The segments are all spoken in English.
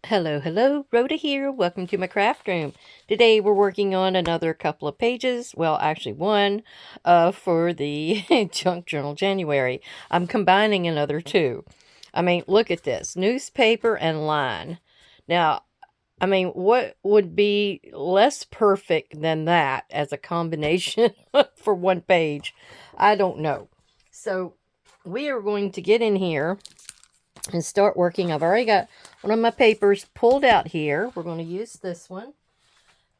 Hello, hello, Rhoda here. Welcome to my craft room. Today we're working on another couple of pages. Well, actually one for the Junk Journal January. I'm combining another two. I mean, look at this. Newspaper and line. Now, I mean, what would be less perfect than that as a combination for one page? I don't know. So we are going to get in here and start working. I've already got one of my papers pulled out here. We're going to use this one.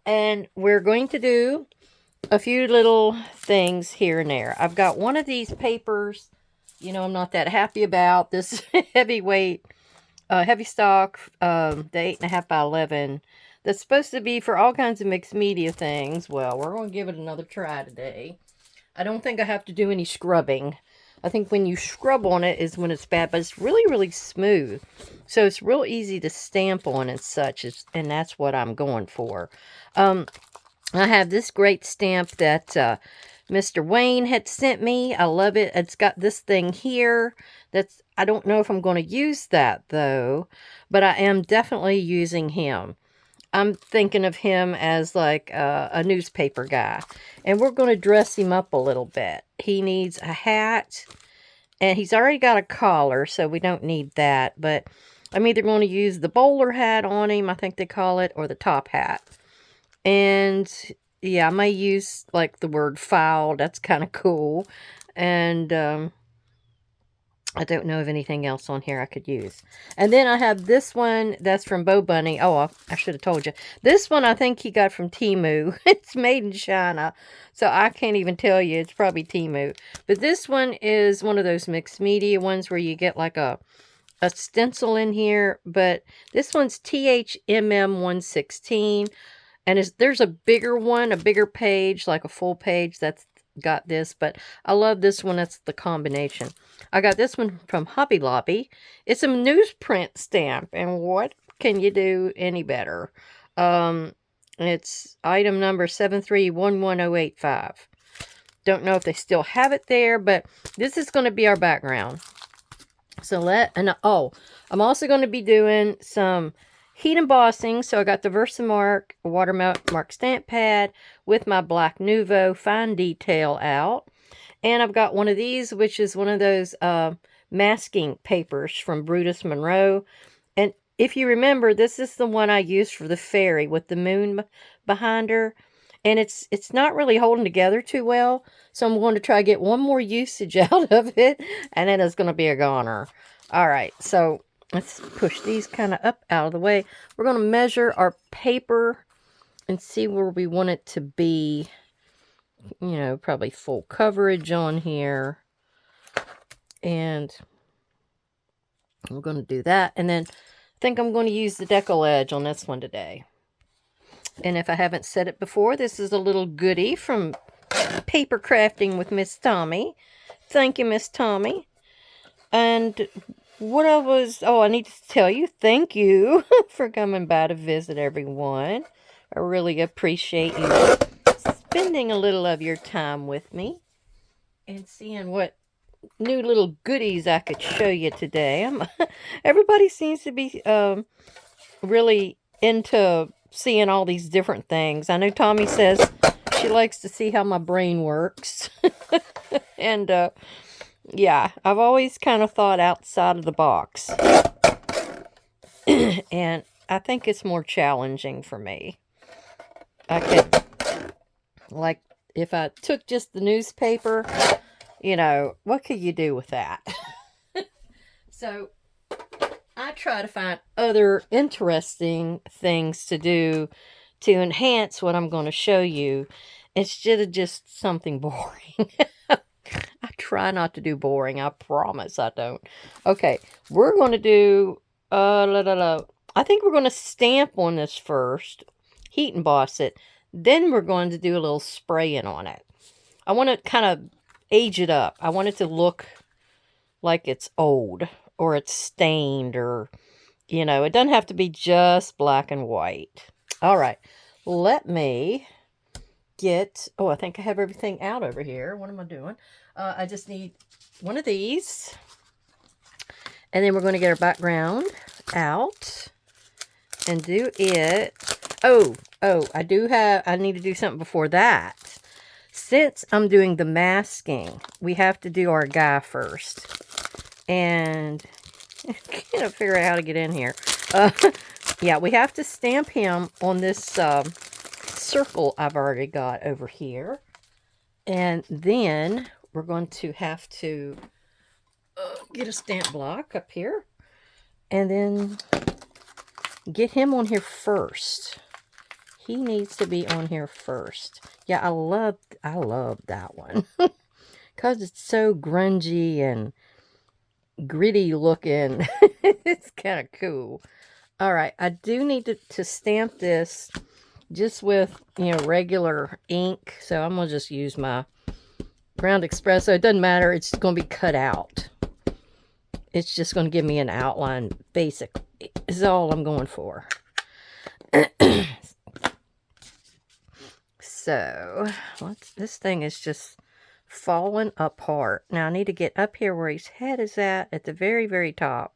And we're going to do a few little things here and there. I've got one of these papers, I'm not that happy about. This heavyweight, heavy stock, the 8.5 by 11. That's supposed to be for all kinds of mixed media things. Well, we're going to give it another try today. I don't think I have to do any scrubbing. I think when you scrub on it is when it's bad, but it's really, really smooth. So it's real easy to stamp on and such, and that's what I'm going for. I have this great stamp that Mr. Wayne had sent me. I love it. It's got this thing here. I don't know if I'm going to use that, though, but I am definitely using him. I'm thinking of him as like a newspaper guy. And we're going to dress him up a little bit. He needs a hat. And he's already got a collar, so we don't need that. But I'm either going to use the bowler hat on him, I think they call it, or the top hat. And yeah, I may use like the word file. That's kind of cool. And I don't know of anything else on here I could use. And then I have this one that's from Bo Bunny. Oh, I should have told you. This one I think he got from Temu. It's made in China. So I can't even tell you. It's probably Temu. But this one is one of those mixed media ones where you get like a stencil in here. But this one's THMM 116. And there's a bigger one, a bigger page, like a full page that's got this, but I love this one. That's the combination. I got this one from Hobby Lobby. It's a newsprint stamp, and what can you do any better? It's item number 7311085. Don't know if they still have it there, but this is going to be our background. I'm also going to be doing some heat embossing. So I got the Versamark watermark stamp pad with my Black Nouveau fine detail out. And I've got one of these, which is one of those masking papers from Brutus Monroe. And if you remember, this is the one I used for the fairy with the moon behind her. And it's not really holding together too well. So I'm going to try to get one more usage out of it. And then it's going to be a goner. All right, so let's push these kind of up out of the way. We're going to measure our paper and see where we want it to be. Probably full coverage on here. And we're going to do that. And then I think I'm going to use the decal edge on this one today. And if I haven't said it before, this is a little goodie from Paper Crafting with Miss Tommy. Thank you, Miss Tommy. And I need to tell you, thank you for coming by to visit, everyone. I really appreciate you spending a little of your time with me and seeing what new little goodies I could show you today. Everybody seems to be really into seeing all these different things. I know Tommy says she likes to see how my brain works. And yeah, I've always kind of thought outside of the box. And I think it's more challenging for me. Like, if I took just the newspaper, what could you do with that? So, I try to find other interesting things to do to enhance what I'm going to show you instead of just something boring. I try not to do boring. I promise I don't. Okay, we're going to do, I think we're going to stamp on this first, heat emboss it. Then we're going to do a little spraying on it. I want to kind of age it up. I want it to look like it's old or it's stained or, it doesn't have to be just black and white. All right, let me I think I have everything out over here. What am I doing? I just need one of these. And then we're going to get our background out. and do it. I need to do something before that. Since I'm doing the masking, we have to do our guy first. And I can't figure out how to get in here. Yeah, we have to stamp him on this circle I've already got over here. And then we're going to have to get a stamp block up here. And then get him on here first. He needs to be on here first. Yeah, I love that one. Because it's so grungy and gritty looking. It's kind of cool. All right, I do need to stamp this just with, regular ink. So I'm going to just use my Ground Espresso. It doesn't matter. It's going to be cut out. It's just going to give me an outline. Basic is all I'm going for. So, this thing is just falling apart. Now, I need to get up here where his head is at the very, very top.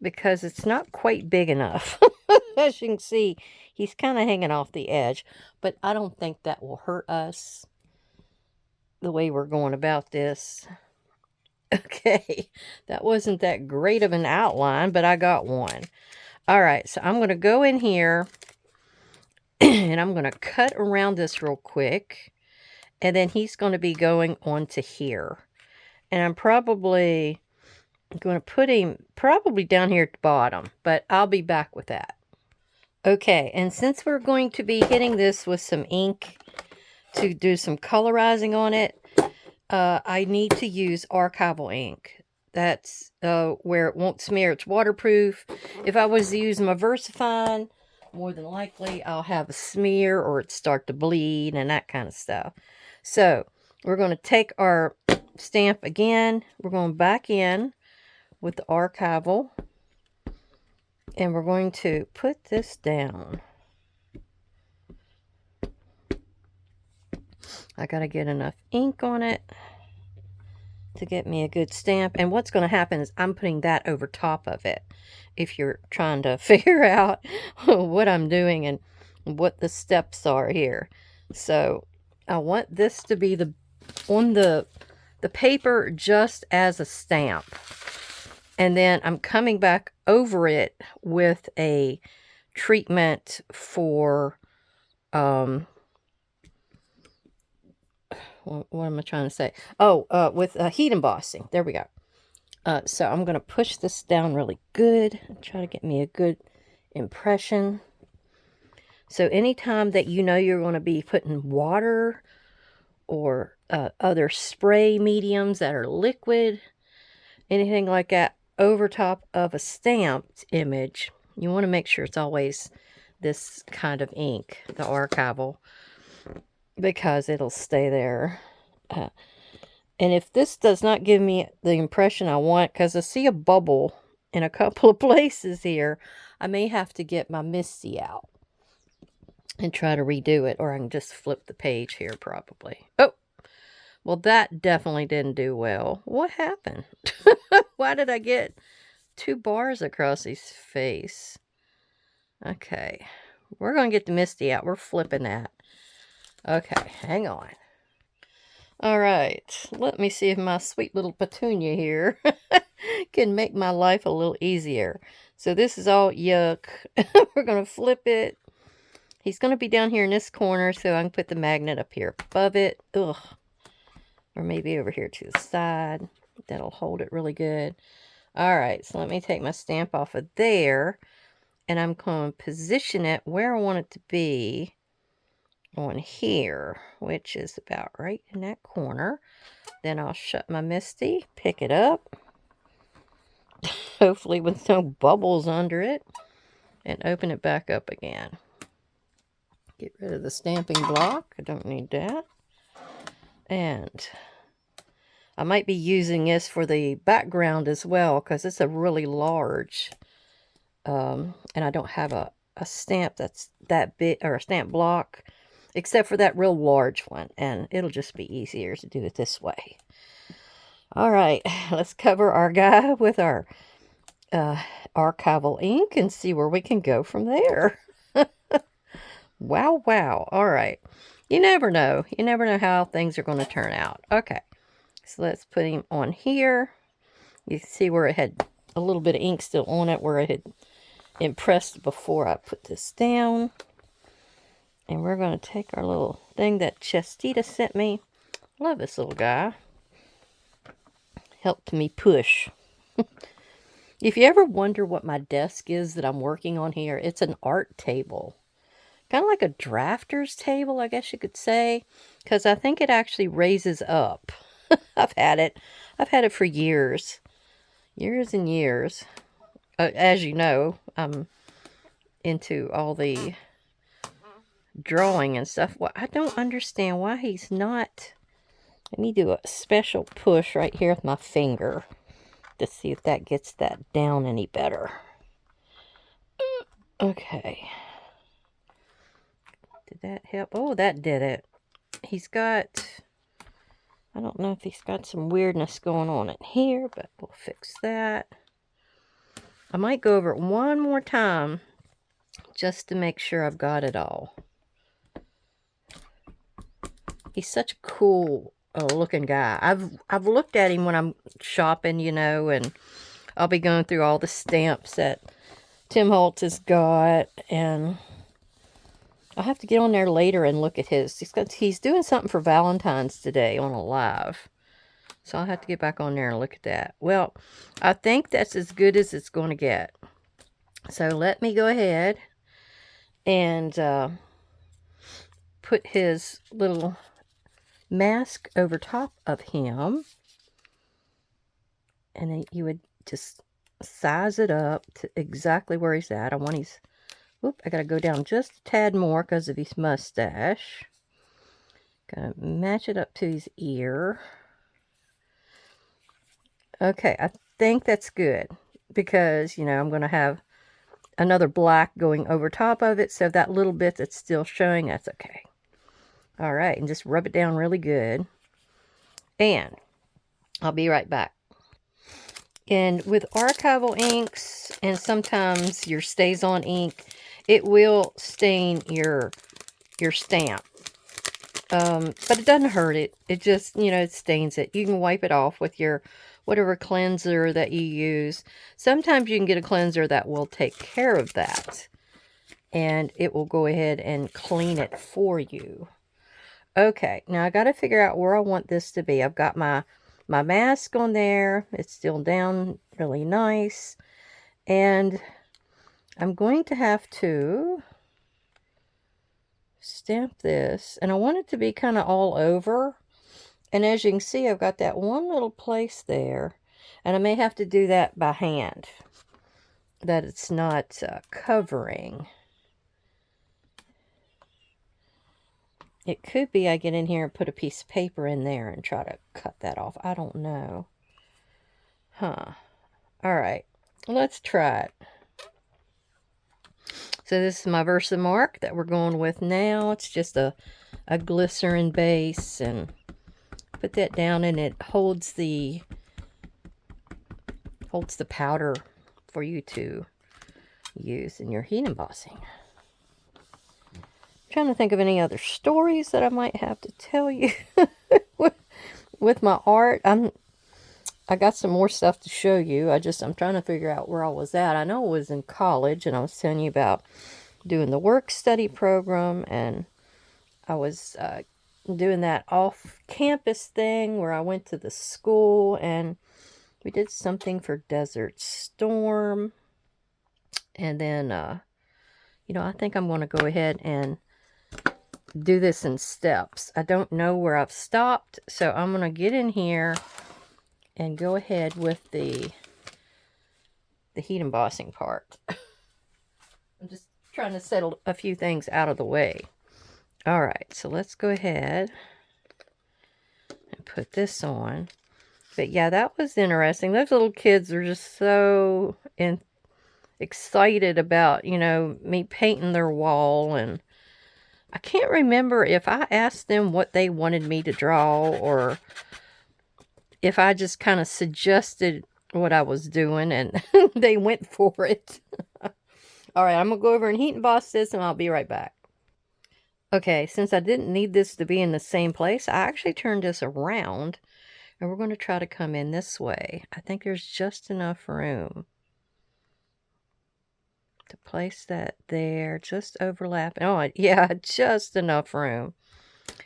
Because it's not quite big enough. As you can see, he's kind of hanging off the edge. But I don't think that will hurt us the way we're going about this. Okay, that wasn't that great of an outline, but I got one. All right, so I'm going to go in here. And I'm going to cut around this real quick. And then he's going to be going on to here. And I'm probably going to put him probably down here at the bottom. But I'll be back with that. Okay, and since we're going to be hitting this with some ink to do some colorizing on it, I need to use archival ink. That's where it won't smear. It's waterproof. If I was to use my VersaFine, more than likely I'll have a smear or it start to bleed and that kind of stuff. So we're going to take our stamp again. We're going back in with the archival. And we're going to put this down. I got to get enough ink on it to get me a good stamp. And what's going to happen is I'm putting that over top of it. If you're trying to figure out what I'm doing and what the steps are here. So I want this to be on the paper just as a stamp. And then I'm coming back over it with a treatment for, what am I trying to say? With heat embossing. There we go. So I'm going to push this down really good and try to get me a good impression. So anytime that you're going to be putting water or other spray mediums that are liquid, anything like that, over top of a stamped image, you want to make sure it's always this kind of ink, the archival, because it'll stay there. And if this does not give me the impression I want, because I see a bubble in a couple of places here, I may have to get my Misty out and try to redo it, or I can just flip the page here probably. Oh, well, that definitely didn't do well. What happened? Why did I get 2 bars across his face? Okay, we're going to get the Misty out. We're flipping that. Okay, hang on. All right, let me see if my sweet little petunia here can make my life a little easier. So this is all yuck. We're going to flip it. He's going to be down here in this corner, so I can put the magnet up here above it. Ugh. Or maybe over here to the side. That'll hold it really good. All right, so let me take my stamp off of there. And I'm going to position it where I want it to be on here, which is about right in that corner. Then I'll shut my Misty, pick it up, hopefully with no bubbles under it, and open it back up again. Get rid of the stamping block. I don't need that. And I might be using this for the background as well, because it's a really large, and I don't have a stamp that's that big, or a stamp block, except for that real large one, and it'll just be easier to do it this way. All right, let's cover our guy with our archival ink and see where we can go from there. Wow, wow. All right. You never know. You never know how things are going to turn out. Okay. So let's put him on here. You can see where it had a little bit of ink still on it, where it had impressed before I put this down. And we're going to take our little thing that Chestita sent me. Love this little guy. Helped me push. If you ever wonder what my desk is that I'm working on here, it's an art table. Kind of like a drafter's table, I guess you could say. Because I think it actually raises up. I've had it for years. Years and years. As you know, I'm into all the drawing and stuff. Well, I don't understand why he's not. Let me do a special push right here with my finger to see if that gets that down any better. Okay. Did that help? Oh, that did it. He's got, I don't know if he's got some weirdness going on in here, but we'll fix that. I might go over it one more time just to make sure I've got it all. He's such a cool looking guy. I've looked at him when I'm shopping, you know, and I'll be going through all the stamps that Tim Holtz has got, and I'll have to get on there later and look at his. He's doing something for Valentine's today on a live. So I'll have to get back on there and look at that. Well, I think that's as good as it's going to get. So let me go ahead and put his little mask over top of him. And then you would just size it up to exactly where he's at. I want his... Oop, I got to go down just a tad more because of his mustache. Got to match it up to his ear. Okay, I think that's good. Because, you know, I'm going to have another black going over top of it. So that little bit that's still showing, that's okay. All right, and just rub it down really good. And I'll be right back. And with archival inks, and sometimes your stays-on ink, it will stain your stamp. But it doesn't hurt it. It just, you know, it stains it. You can wipe it off with your whatever cleanser that you use. Sometimes you can get a cleanser that will take care of that. And it will go ahead and clean it for you. Okay, now I got to figure out where I want this to be. I've got my mask on there. It's still down really nice. And I'm going to have to stamp this. And I want it to be kind of all over. And as you can see, I've got that one little place there. And I may have to do that by hand. That it's not covering. It could be I get in here and put a piece of paper in there and try to cut that off. I don't know. Huh. Alright. Let's try it. So this is my Versamark that we're going with now. It's just a glycerin base. And put that down and it holds the powder for you to use in your heat embossing. Trying to think of any other stories that I might have to tell you with my art. I got some more stuff to show you. I'm trying to figure out where I was at. I know I was in college, and I was telling you about doing the work study program, and I was doing that off-campus thing where I went to the school, and we did something for Desert Storm. And then, you know, I think I'm going to go ahead and do this in steps. I don't know where I've stopped, so I'm going to get in here and go ahead with the heat embossing part. I'm just trying to settle a few things out of the way. Alright, so let's go ahead and put this on. But yeah, that was interesting. Those little kids are just so excited about, you know, me painting their wall. And I can't remember if I asked them what they wanted me to draw or if I just kind of suggested what I was doing, and they went for it. All right, I'm going to go over and heat emboss this, and I'll be right back. Okay, since I didn't need this to be in the same place, I actually turned this around, and we're going to try to come in this way. I think there's just enough room to place that there, just overlapping. Oh, yeah, just enough room,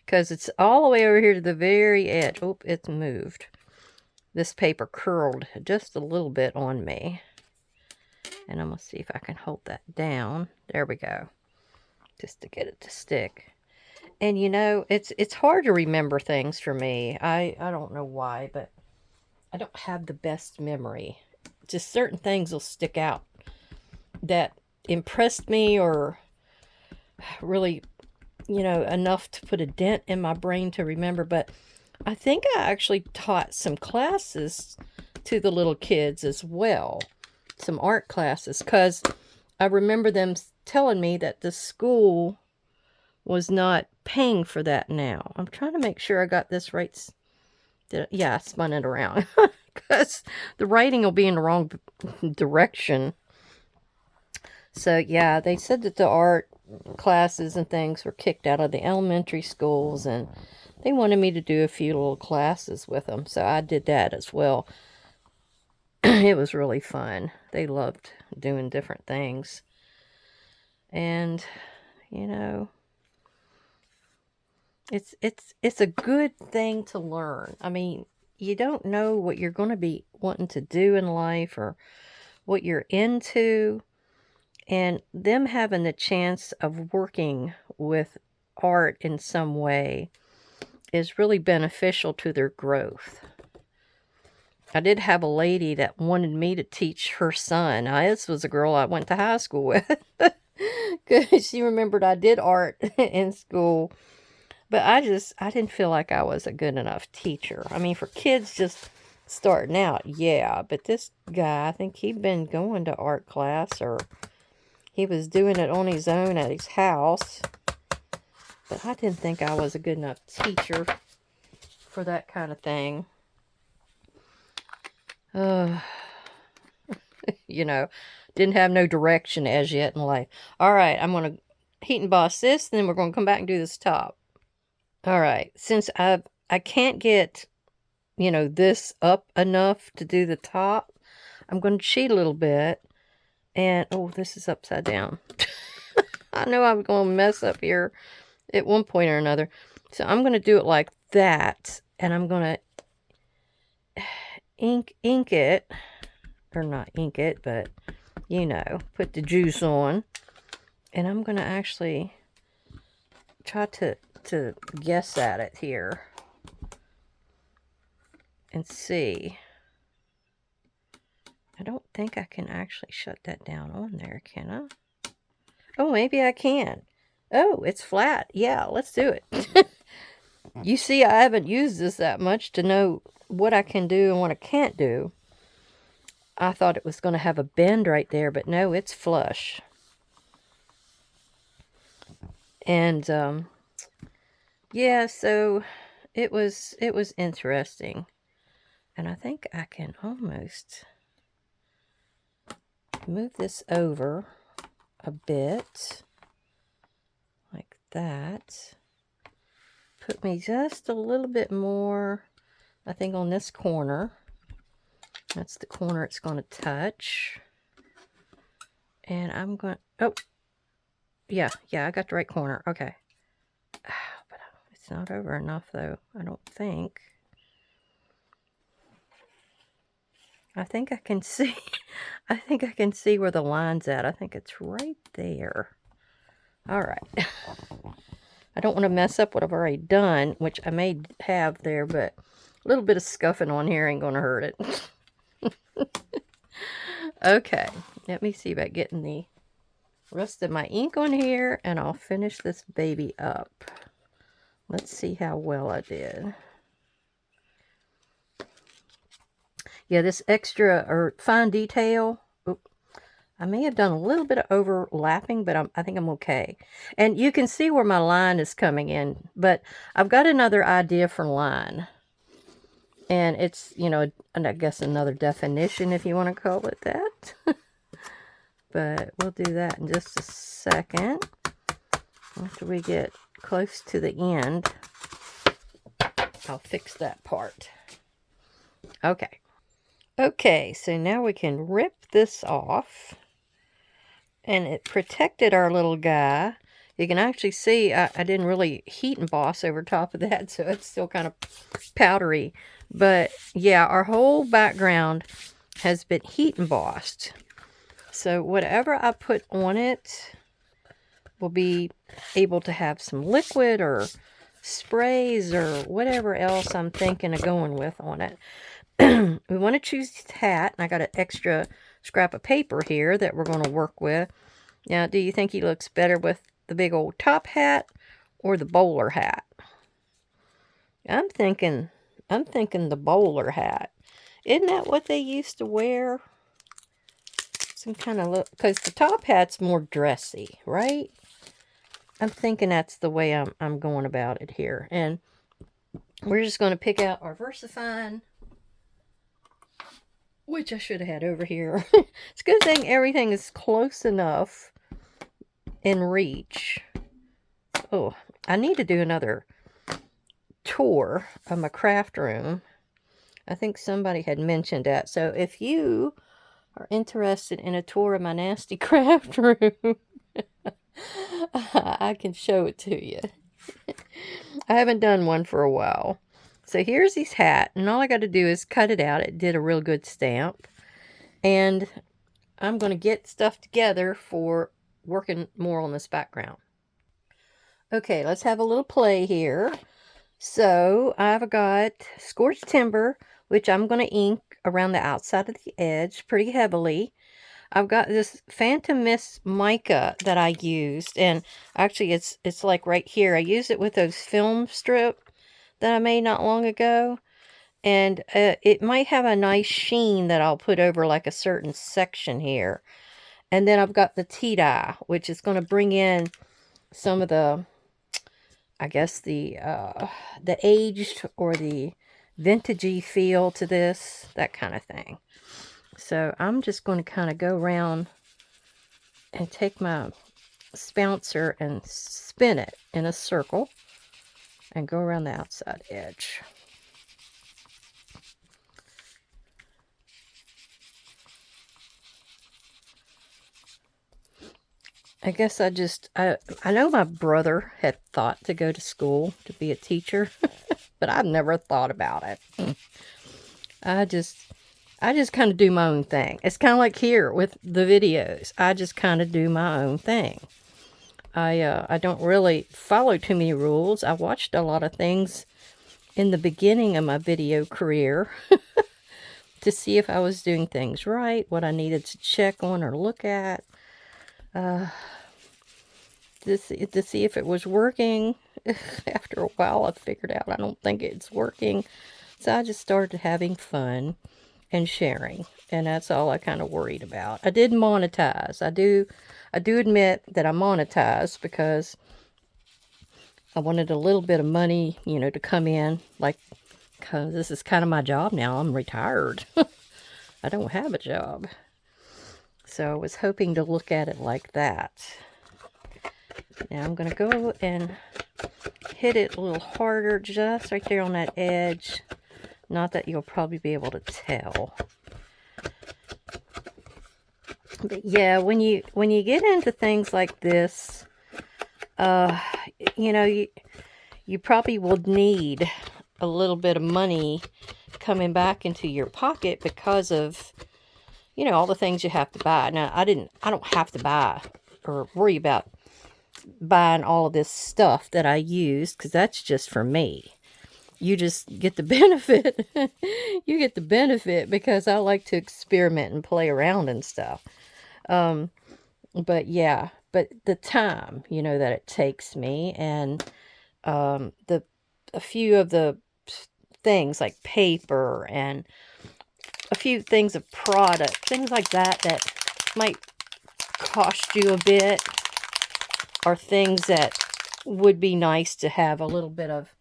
because it's all the way over here to the very edge. Oh, it's moved. This paper curled just a little bit on me. And I'm going to see if I can hold that down. There we go. Just to get it to stick. And you know, it's hard to remember things for me. I don't know why, but I don't have the best memory. Just certain things will stick out that impressed me, or really, you know, enough to put a dent in my brain to remember. But I think I actually taught some classes to the little kids as well. Some art classes, because I remember them telling me that the school was not paying for that now. I'm trying to make sure I got this right. Yeah, I spun it around because the writing will be in the wrong direction. So yeah, they said that the art classes and things were kicked out of the elementary schools, and they wanted me to do a few little classes with them. So I did that as well. It was really fun. They loved doing different things. And, you know, it's a good thing to learn. I mean, you don't know what you're going to be wanting to do in life, or what you're into. And them having the chance of working with art in some way is really beneficial to their growth. I did have a lady that wanted me to teach her son. This was a girl I went to high school with. Because she remembered I did art in school. But I didn't feel like I was a good enough teacher. I mean, for kids just starting out, yeah. But this guy, I think he'd been going to art class, or he was doing it on his own at his house. But I didn't think I was a good enough teacher for that kind of thing. You know, didn't have no direction as yet in life. All right, I'm going to heat emboss this, and then we're going to come back and do this top. All right, since I can't get, you know, this up enough to do the top, I'm going to cheat a little bit. And, oh, this is upside down. I know I'm going to mess up here at one point or another. So I'm going to do it like that. And I'm going to ink it. Or not ink it, but, you know, put the juice on. And I'm going to actually try to guess at it here. And see. I don't think I can actually shut that down on there, can I? Oh, maybe I can. Oh, it's flat. Yeah, let's do it. You see, I haven't used this that much to know what I can do and what I can't do. I thought it was going to have a bend right there, but no, it's flush. And, yeah, so it was interesting. And I think I can almost move this over a bit like that. Put me just a little bit more, I think, on this corner. That's the corner it's going to touch. And I'm going to, oh, yeah, I got the right corner. Okay. But it's not over enough, though, I don't think. I think I can see, I think I can see where the line's at. I think it's right there. All right. I don't want to mess up what I've already done, which I may have there, but a little bit of scuffing on here ain't going to hurt it. Okay, let me see about getting the rest of my ink on here, and I'll finish this baby up. Let's see how well I did. Yeah, this extra or fine detail, I may have done a little bit of overlapping, but I think I'm okay. And you can see where my line is coming in, but I've got another idea for line. And it's, you know, I guess another definition if you want to call it that. But we'll do that in just a second. After we get close to the end, I'll fix that part. Okay. Okay, so now we can rip this off. And it protected our little guy. You can actually see I didn't really heat emboss over top of that, so it's still kind of powdery. But yeah, our whole background has been heat embossed. So whatever I put on it will be able to have some liquid or sprays or whatever else I'm thinking of going with on it. We want to choose this hat, and I got an extra scrap of paper here that we're going to work with. Now, do you think he looks better with the big old top hat or the bowler hat? I'm thinking the bowler hat. Isn't that what they used to wear? Some kind of look, because the top hat's more dressy, right? I'm thinking that's the way I'm going about it here. And we're just going to pick out our VersaFine, which I should have had over here. It's a good thing everything is close enough in reach. Oh, I need to do another tour of my craft room. I think somebody had mentioned that. So if you are interested in a tour of my nasty craft room, I can show it to you. I haven't done one for a while. So here's his hat, and all I got to do is cut it out. It did a real good stamp. And I'm going to get stuff together for working more on this background. Okay, let's have a little play here. So I've got scorched timber, which I'm going to ink around the outside of the edge pretty heavily. I've got this Phantom Mist mica that I used, and actually it's like right here. I used it with those film strip that I made not long ago, and it might have a nice sheen that I'll put over like a certain section here. And then I've got the tea dye, which is going to bring in some of the, I guess the aged or the vintagey feel to this, that kind of thing. So I'm just going to kind of go around and take my spouncer and spin it in a circle and go around the outside edge. I guess I know my brother had thought to go to school to be a teacher, but I've never thought about it. I just kind of do my own thing. It's kind of like here with the videos. I just kind of do my own thing. I don't really follow too many rules. I watched a lot of things in the beginning of my video career to see if I was doing things right, what I needed to check on or look at. To see if it was working. After a while, I figured out I don't think it's working. So I just started having fun and sharing. And that's all I kind of worried about. I did monetize. I do admit that I monetized because I wanted a little bit of money, you know, to come in. Like, because this is kind of my job now. I'm retired. I don't have a job. So I was hoping to look at it like that. Now I'm going to go and hit it a little harder just right there on that edge. Not that you'll probably be able to tell. But yeah, when you get into things like this, you know, you probably will need a little bit of money coming back into your pocket because of, you know, all the things you have to buy. Now, I don't have to buy or worry about buying all of this stuff that I use, because that's just for me. You just get the benefit. You get the benefit because I like to experiment and play around and stuff. But yeah, but the time, you know, that it takes me, and a few of the things like paper and a few things of product, things like that might cost you a bit, are things that would be nice to have a little bit of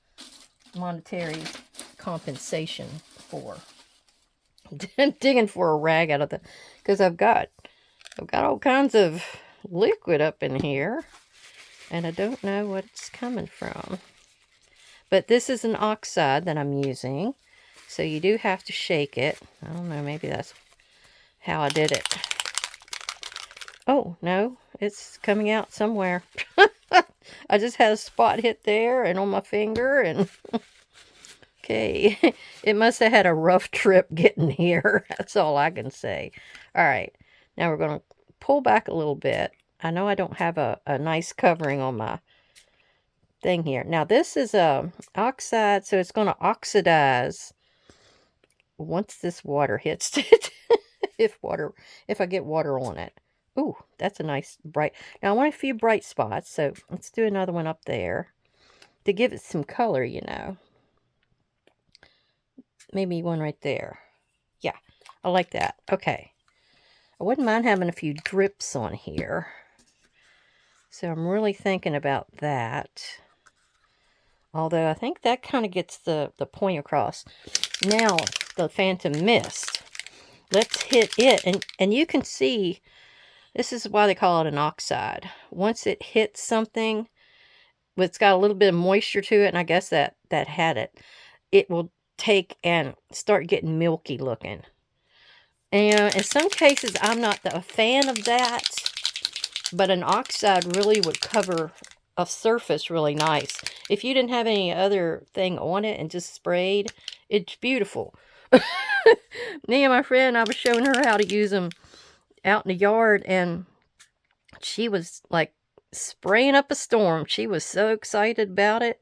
monetary compensation for? Digging for a rag out of the, because I've got all kinds of liquid up in here, and I don't know what it's coming from. But this is an oxide that I'm using, so you do have to shake it. I don't know, maybe that's how I did it. Oh, no, it's coming out somewhere. I just had a spot hit there and on my finger, and okay, it must have had a rough trip getting here. That's all I can say. All right, now we're going to pull back a little bit. I know I don't have a nice covering on my thing here. Now, this is a oxide, so it's going to oxidize once this water hits it. if I get water on it. Ooh, that's a nice bright. Now, I want a few bright spots, so let's do another one up there to give it some color, you know. Maybe one right there. Yeah, I like that. Okay. I wouldn't mind having a few drips on here. So I'm really thinking about that. Although I think that kind of gets the point across. Now, the Phantom Mist. Let's hit it. And you can see, this is why they call it an oxide. Once it hits something, it's got a little bit of moisture to it, and I guess that had it. It will take and start getting milky looking. And in some cases, I'm not a fan of that, but an oxide really would cover a surface really nice. If you didn't have any other thing on it and just sprayed, it's beautiful. Me and my friend, I was showing her how to use them out in the yard, and she was like spraying up a storm. She was so excited about it.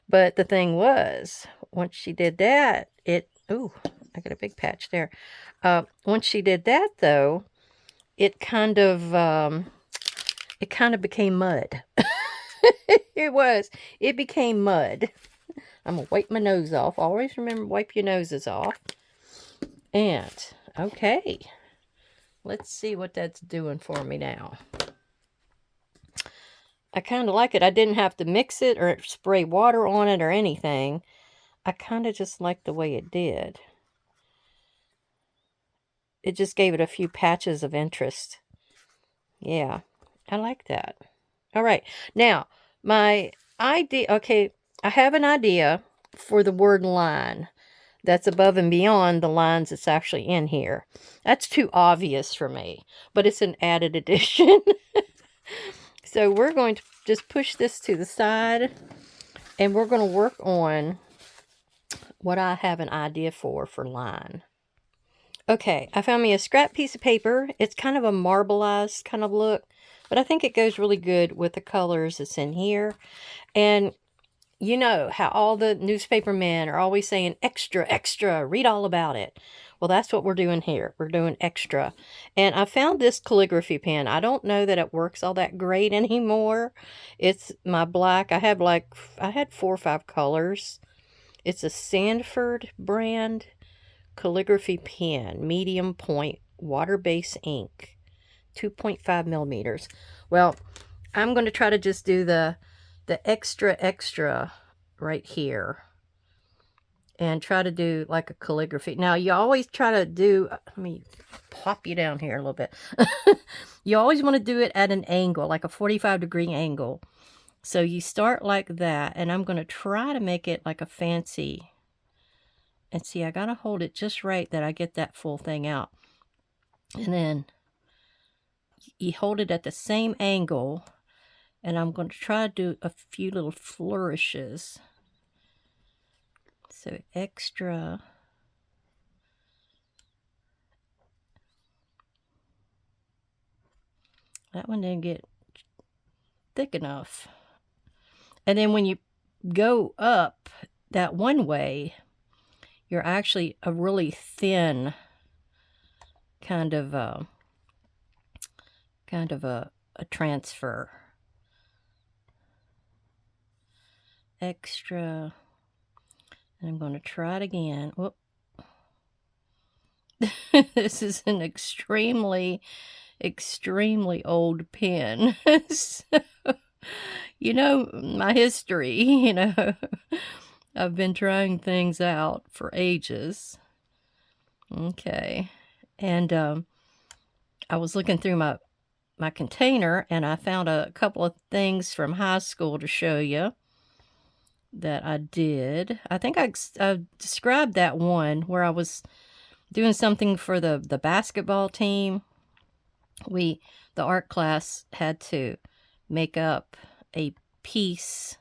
But the thing was, once she did that, ooh, I got a big patch there. Once she did that, though, it kind of became mud. It became mud. I'm going to wipe my nose off. Always remember, wipe your noses off. And, okay. Let's see what that's doing for me now. I kind of like it. I didn't have to mix it or spray water on it or anything. I kind of just like the way it did. It just gave it a few patches of interest. Yeah, I like that. All right. Now, my idea, okay, I have an idea for the word line that's above and beyond the lines that's actually in here. That's too obvious for me, but it's an added addition. So we're going to just push this to the side, and we're going to work on what I have an idea for line. Okay, I found me a scrap piece of paper. It's kind of a marbleized kind of look, but I think it goes really good with the colors that's in here. And you know how all the newspaper men are always saying, extra, extra, read all about it. Well, that's what we're doing here. We're doing extra. And I found this calligraphy pen. I don't know that it works all that great anymore. It's my black. I had 4 or 5 colors. It's a Sanford brand calligraphy pen, medium point, water-based ink, 2.5 millimeters. Well, I'm going to try to just do the extra right here and try to do like a calligraphy. Now, you always try to do, let me pop you down here a little bit. You always want to do it at an angle, like a 45-degree angle. So you start like that, and I'm going to try to make it like a fancy. And see, I got to hold it just right that I get that full thing out. And then you hold it at the same angle. And I'm going to try to do a few little flourishes. So extra. That one didn't get thick enough. And then when you go up that one way, you're actually a really thin kind of a transfer. Extra. And I'm going to try it again. Whoop. This is an extremely old pen. So, you know, my history, you know. I've been trying things out for ages. Okay. And I was looking through my container, and I found a couple of things from high school to show you that I did. I think I described that one where I was doing something for the basketball team. The art class had to make up a piece,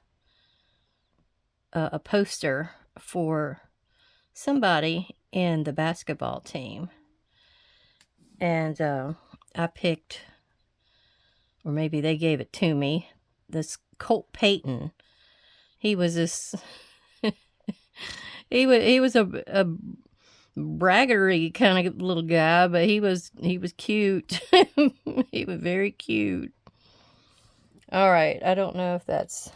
a poster for somebody in the basketball team. And I picked, or maybe they gave it to me, this Colt Payton. He was this, he was a braggery kind of little guy, but he was cute. He was very cute. All right, I don't know if that's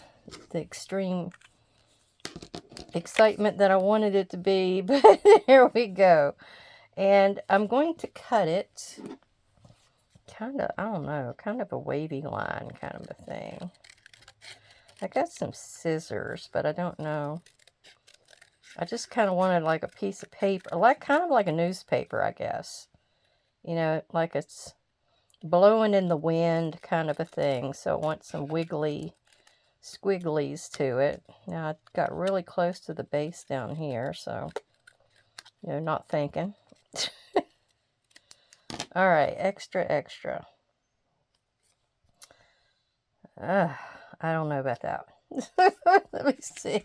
the extreme excitement that I wanted it to be, but here we go. And I'm going to cut it kind of, I don't know, kind of a wavy line kind of a thing. I got some scissors, but I don't know. I just kind of wanted like a piece of paper, kind of like a newspaper, I guess. You know, like it's blowing in the wind kind of a thing. So I want some wiggly squigglies to it. Now I got really close to the base down here, so, you know, not thinking. All right, extra, extra. I don't know about that. Let me see.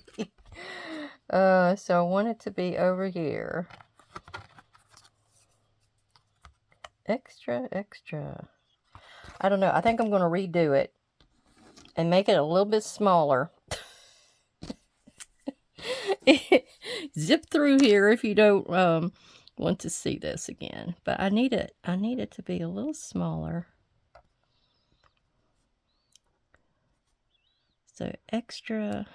So I want it to be over here. Extra, extra. I don't know. I think I'm going to redo it and make it a little bit smaller. Zip through here if you don't want to see this again. But I need it to be a little smaller. So extra.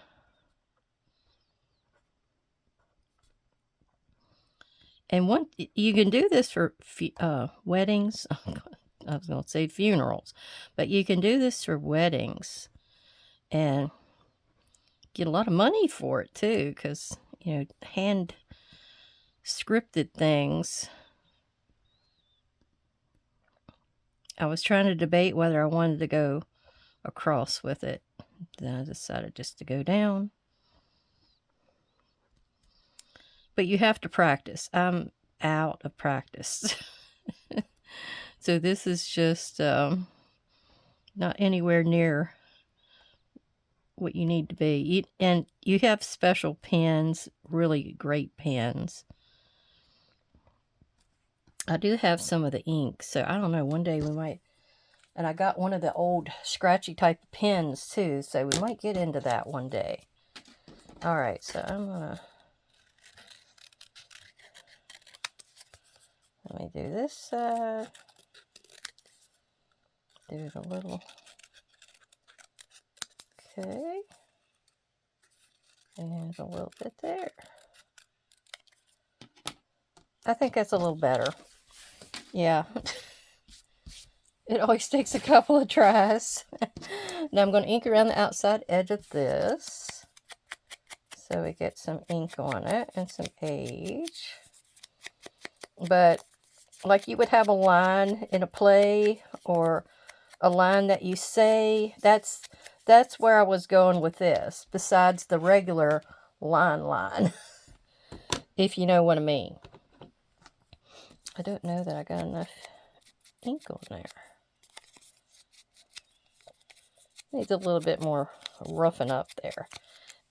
And you can do this for weddings. I was going to say funerals, but you can do this for weddings and get a lot of money for it too, because, you know, hand scripted things. I was trying to debate whether I wanted to go across with it. Then I decided just to go down. But you have to practice. I'm out of practice. So this is just not anywhere near what you need to be. And you have special pens, really great pens. I do have some of the ink, so I don't know, one day we might, and I got one of the old scratchy type of pens too, so we might get into that one day. All right, so I'm gonna, let me do this side, do it a little, okay, and a little bit there. I think that's a little better. Yeah. It always takes a couple of tries. Now I'm going to ink around the outside edge of this, so we get some ink on it and some age. But like you would have a line in a play or a line that you say, that's where I was going with this, besides the regular line, if you know what I mean. I don't know that I got enough ink on there. Needs a little bit more roughing up there.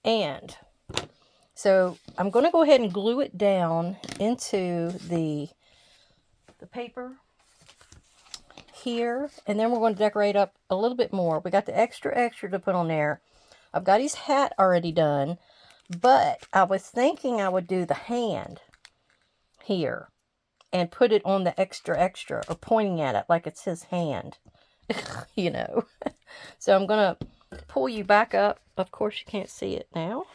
And so I'm going to go ahead and glue it down into the paper here. And then we're going to decorate up a little bit more. We got the extra extra to put on there. I've got his hat already done. But I was thinking I would do the hand here and put it on the extra extra, or pointing at it like it's his hand. You know. So I'm going to pull you back up. Of course, you can't see it now.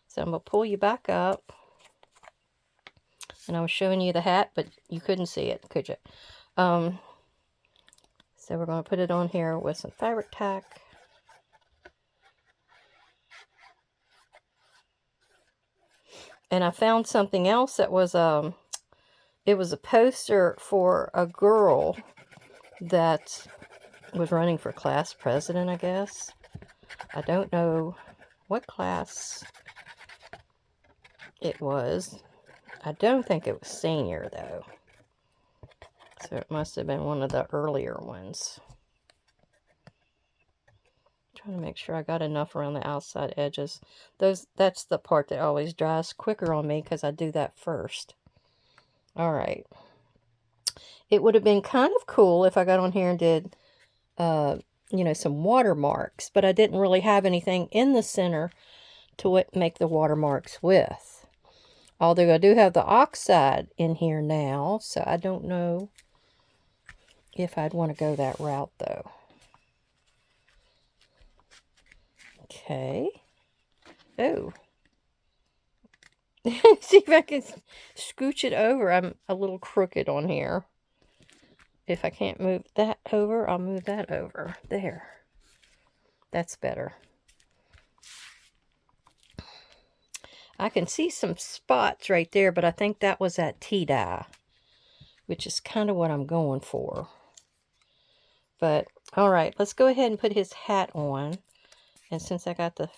So I'm going to pull you back up. And I was showing you the hat, but you couldn't see it, could you? So we're going to put it on here with some fabric tack. And I found something else that was, it was a poster for a girl that was running for class president, I guess. I don't know what class it was. I don't think it was senior, though. So it must have been one of the earlier ones. Trying to make sure I got enough around the outside edges. That's the part that always dries quicker on me because I do that first. All right. It would have been kind of cool if I got on here and did, you know, some watermarks, but I didn't really have anything in the center to make the watermarks with. Although I do have the oxide in here now, so I don't know if I'd want to go that route, though. Okay. Oh. See if I can scooch it over. I'm a little crooked on here. If I can't move that over, I'll move that over. There. That's better. I can see some spots right there, but I think that was that tea dye, which is kind of what I'm going for. But, all right, let's go ahead and put his hat on. And since I got the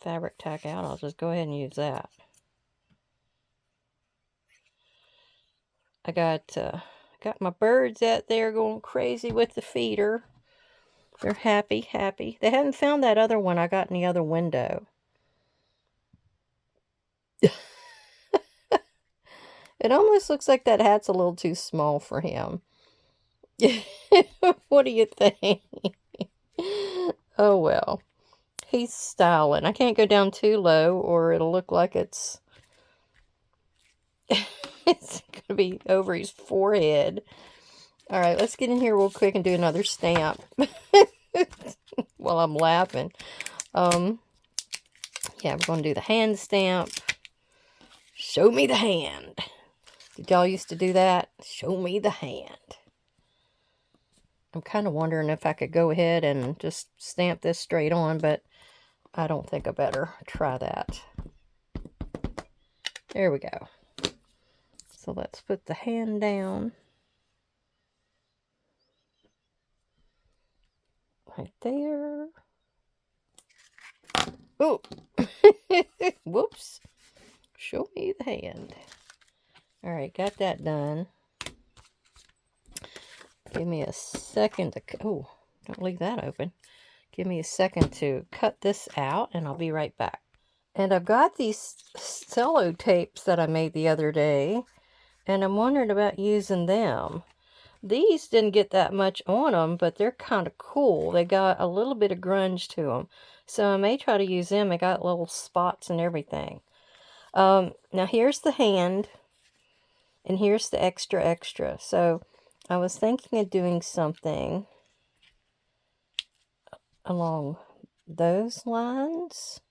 fabric tack out, I'll just go ahead and use that. I got my birds out there going crazy with the feeder. They're happy, happy. They hadn't found that other one I got in the other window. It almost looks like that hat's a little too small for him. What do you think? Oh, well. He's styling. I can't go down too low or it'll look like it's it's going to be over his forehead. All right, let's get in here real quick and do another stamp while I'm laughing. Yeah, we're going to do the hand stamp. Show me the hand. Did y'all used to do that? Show me the hand. I'm kind of wondering if I could go ahead and just stamp this straight on, but I don't think I better try that. There we go. So let's put the hand down. Right there. Oh! Whoops. Show me the hand. Alright, got that done. Give me a second to... Oh, don't leave that open. Give me a second to cut this out, and I'll be right back. And I've got these cello tapes that I made the other day, and I'm wondering about using them. These didn't get that much on them, but they're kind of cool. They got a little bit of grunge to them. So I may try to use them. They got little spots and everything. Now here's the hand. And here's the extra. So I was thinking of doing something along those lines.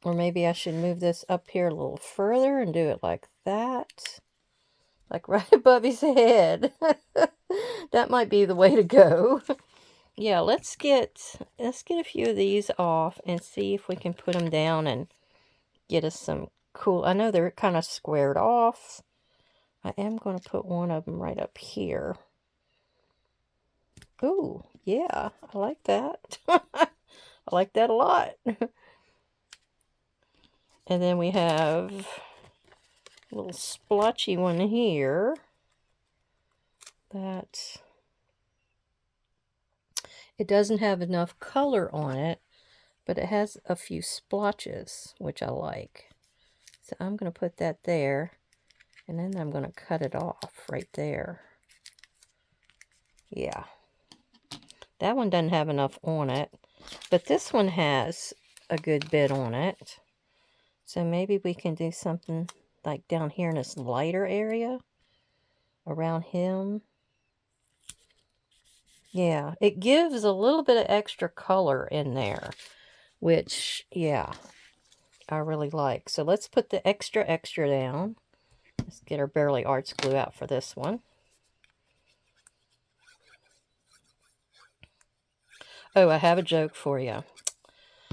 Or maybe I should move this up here a little further and do it like that. Like right above his head. That might be the way to go. Yeah, let's get a few of these off and see if we can put them down and get us some cool... I know they're kind of squared off. I am going to put one of them right up here. Ooh, yeah, I like that. I like that a lot. And then we have a little splotchy one here. That it doesn't have enough color on it, but it has a few splotches, which I like. So I'm going to put that there, and then I'm going to cut it off right there. Yeah. That one doesn't have enough on it, but this one has a good bit on it. So maybe we can do something like down here in this lighter area around him. Yeah, it gives a little bit of extra color in there, which, yeah, I really like. So let's put the extra down. Let's get our Bearly Arts glue out for this one. Oh, I have a joke for you.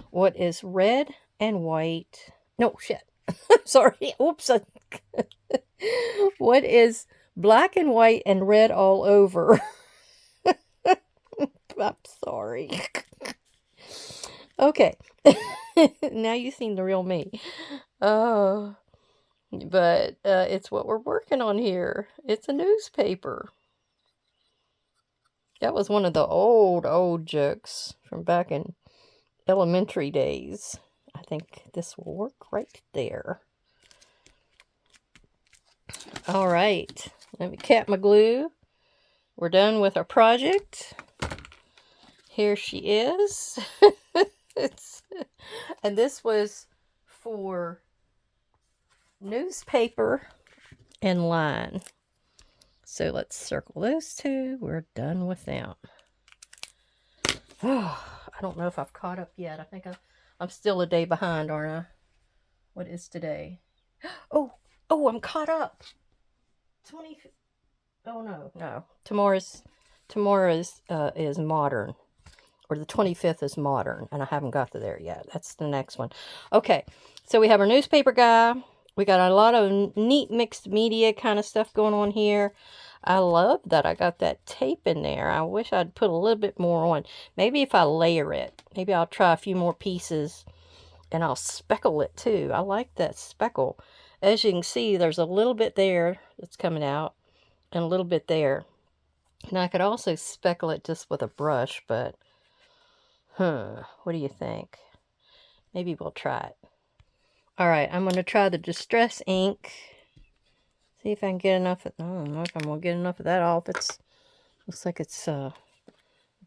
What is red and white? No, shit. Sorry. Oops. What is black and white and red all over? I'm sorry. Okay. Now you've seen the real me. Oh, but it's what we're working on here. It's a newspaper. That was one of the old jokes from back in elementary days. I think this will work right there. All right. Let me cap my glue. We're done with our project. Here she is. And this was for newspaper and line. So let's circle those two. We're done with them. Oh, I don't know if I've caught up yet. I think I'm still a day behind, aren't I? What is today? Oh, I'm caught up. 20. Oh no. Tomorrow's is modern, or the 25th is modern, and I haven't got to there yet. That's the next one. Okay, so we have our newspaper guy. We got a lot of neat mixed media kind of stuff going on here. I love that I got that tape in there. I wish I'd put a little bit more on. Maybe if I layer it, maybe I'll try a few more pieces, and I'll speckle it too. I like that speckle. As you can see, there's a little bit there that's coming out, and a little bit there. And I could also speckle it just with a brush, but, what do you think? Maybe we'll try it. All right, I'm going to try the Distress ink. See if I can get enough of, I don't know if I'm going to get enough of that off. Looks like it's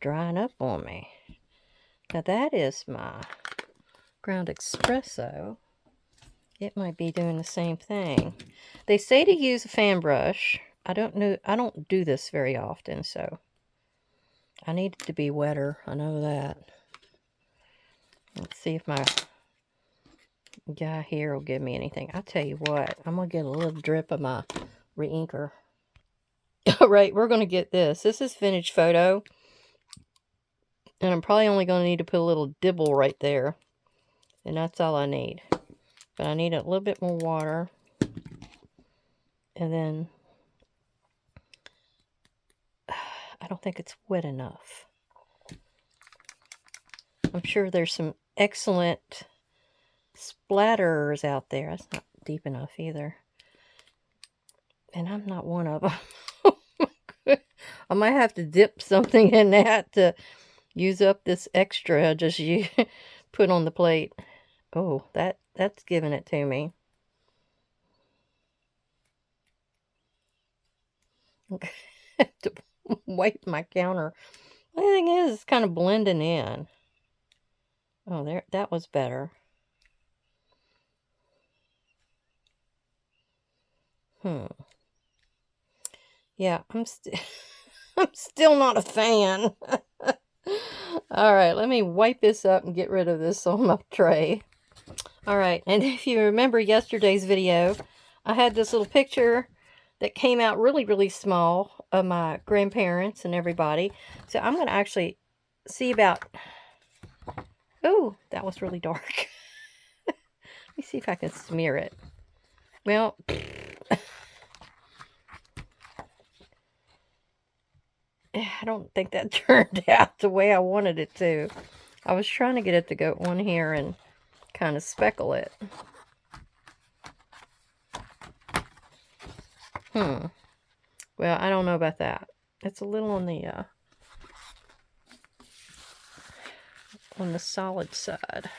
drying up on me. Now that is my ground espresso. It might be doing the same thing. They say to use a fan brush. I don't know. I don't do this very often, so I need it to be wetter. I know that. Let's see if my guy here will give me anything. I'll tell you what. I'm going to get a little drip of my re-inker. All right, we're going to get this. This is Vintage Photo. And I'm probably only going to need to put a little dibble right there. And that's all I need. But I need a little bit more water. And then I don't think it's wet enough. I'm sure there's some excellent splatters out there. That's not deep enough either. And I'm not one of them. I might have to dip something in that to use up this extra I just put on the plate. Oh, that's giving it to me. Okay. I have to wipe my counter. The thing is, it's kind of blending in. Oh, there, that was better. Yeah, I'm still not a fan. All right, let me wipe this up and get rid of this on my tray. All right, and if you remember yesterday's video, I had this little picture that came out really, really small of my grandparents and everybody. So I'm going to actually see about... Oh, that was really dark. Let me see if I can smear it. Well... I don't think that turned out the way I wanted it to. I was trying to get it to go on here and kind of speckle it. Well, I don't know about that. It's a little on the solid side.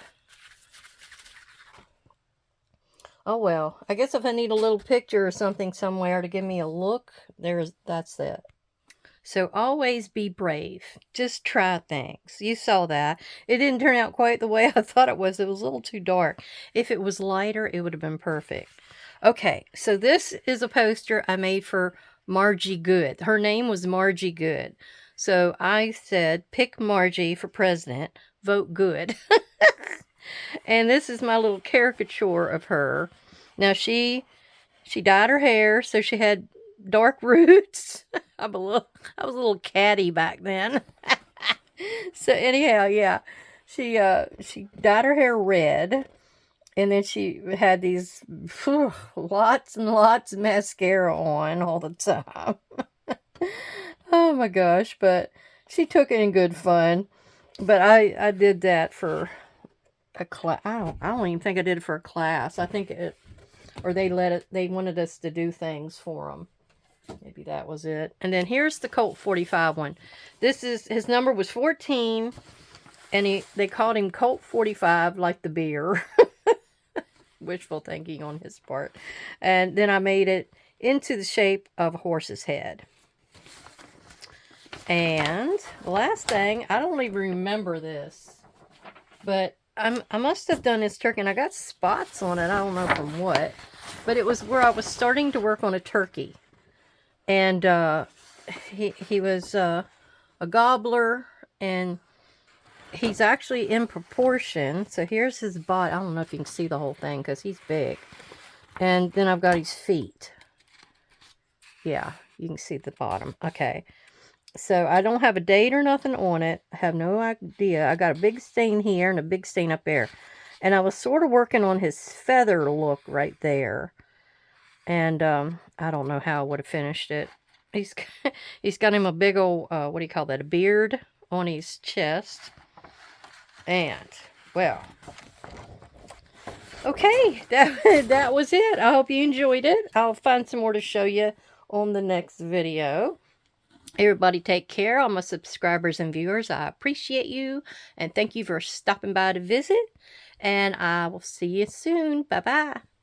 Oh well, I guess if I need a little picture or something somewhere to give me a look, that's it. So always be brave. Just try things. You saw that. It didn't turn out quite the way I thought it was. It was a little too dark. If it was lighter, it would have been perfect. Okay, so this is a poster I made for Margie Good. Her name was Margie Good. So I said, pick Margie for president. Vote good. And this is my little caricature of her. Now, she dyed her hair, so she had dark roots. I was a little catty back then. So anyhow, yeah, she dyed her hair red, And then she had these lots and lots of mascara on all the time. Oh my gosh, but she took it in good fun. But I did that for a class. I don't even think I did it for a class. I think it, or they wanted us to do things for them. Maybe that was it. And then here's the Colt 45 one. This is, his number was 14, and they called him Colt 45 like the beer. Wishful thinking on his part. And then I made it into the shape of a horse's head. And the last thing, I don't even remember this, but I must have done this turkey, and I got spots on it. I don't know from what, but it was where I was starting to work on a turkey. And he was a gobbler, and he's actually in proportion. So here's his body. I don't know if you can see the whole thing because he's big. And then I've got his feet. Yeah, you can see the bottom. Okay. So I don't have a date or nothing on it. I have no idea. I got a big stain here and a big stain up there. And I was sort of working on his feather look right there. And I don't know how I would have finished it. He's got him a big old, what do you call that, a beard on his chest. And, well, okay, that was it. I hope you enjoyed it. I'll find some more to show you on the next video. Everybody take care. All my subscribers and viewers, I appreciate you. And thank you for stopping by to visit. And I will see you soon. Bye-bye.